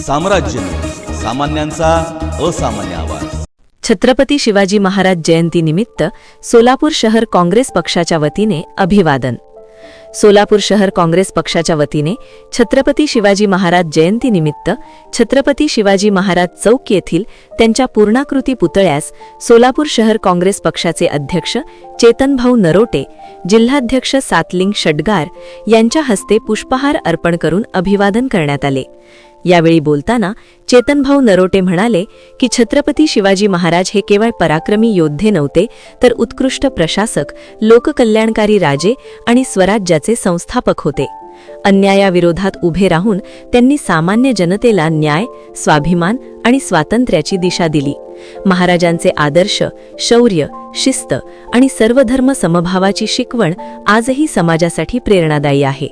साम्राज्य, सामान्यांचा असामान्य आवाज। छत्रपती शिवाजी महाराज जयंती निमित्त सोलापूर शहर काँग्रेस पक्षाच्या वतीने अभिवादन। सोलापूर शहर काँग्रेस पक्षाच्या वतीने छत्रपती शिवाजी महाराज जयंती निमित्त छत्रपती शिवाजी महाराज चौक येथील त्यांच्या पूर्णाकृती पुतळ्यास सोलापूर शहर काँग्रेस पक्षाचे अध्यक्ष चेतनभाऊ नरोटे, जिल्हाध्यक्ष सातलिंग षटगार यांच्या हस्ते पुष्पहार अर्पण करून अभिवादन करण्यात आले। यावेळी बोलताना चेतनभाऊ नरोटे म्हणाले की छत्रपती शिवाजी महाराज हे केवळ पराक्रमी योद्धे नव्हते, तर उत्कृष्ट प्रशासक, लोककल्याणकारी राजे आणि स्वराज्याचे संस्थापक होते। अन्यायाविरोधात उभे राहून त्यांनी सामान्य जनतेला न्याय, स्वाभिमान आणि स्वातंत्र्याची दिशा दिली। महाराजांचे आदर्श, शौर्य, शिस्त आणि सर्वधर्म समभावाची शिकवण आजही समाजासाठी प्रेरणादायी आहे।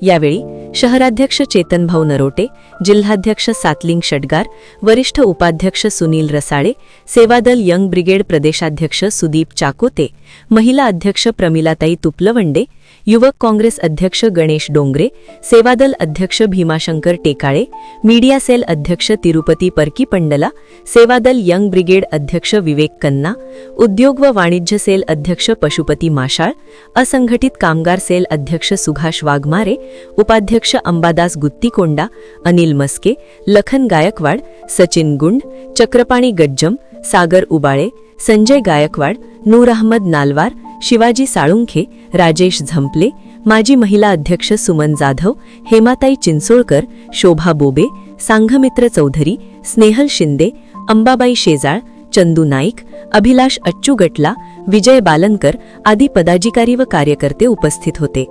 यावेळी शहराध्यक्ष चेतनभाऊ नरोटे, जिल्हाध्यक्ष सातलिंग षटगार, वरिष्ठ उपाध्यक्ष सुनील रसाळे, सेवादल यंग ब्रिगेड प्रदेशाध्यक्ष सुदीप चाकोते, महिला अध्यक्ष प्रमिलाताई तुपलवंडे, युवक काँग्रेस अध्यक्ष गणेश डोंगरे, सेवादल अध्यक्ष भीमाशंकर टेकाळे, मीडिया सेल अध्यक्ष तिरुपती परकीपंडला, सेवादल यंग ब्रिगेड अध्यक्ष विवेक कन्ना, उद्योग व वाणिज्य सेल अध्यक्ष पशुपती माशाळ, असंघटित कामगार सेल अध्यक्ष सुभाष वाघमारे, उपाध्यक्ष अंबादास गुत्तीकोंडा, अनिल मस्के, लखन गायकवाड, सचिन गुंड, चक्रपाणी गज्जम, सागर उबाळे, संजय गायकवाड, नूर अहमद नालवार, शिवाजी साळुंखे, राजेश झंपले, माजी महिला अध्यक्ष सुमन जाधव, हेमाताई चिंचोळकर, शोभा बोबे, सांघमित्र चौधरी, स्नेहल शिंदे, अंबाबाई शेजाळ, चंदू नाईक, अभिलाष अच्चू गटला, विजय बालनकर आदी पदाधिकारी व कार्यकर्ते उपस्थित होते।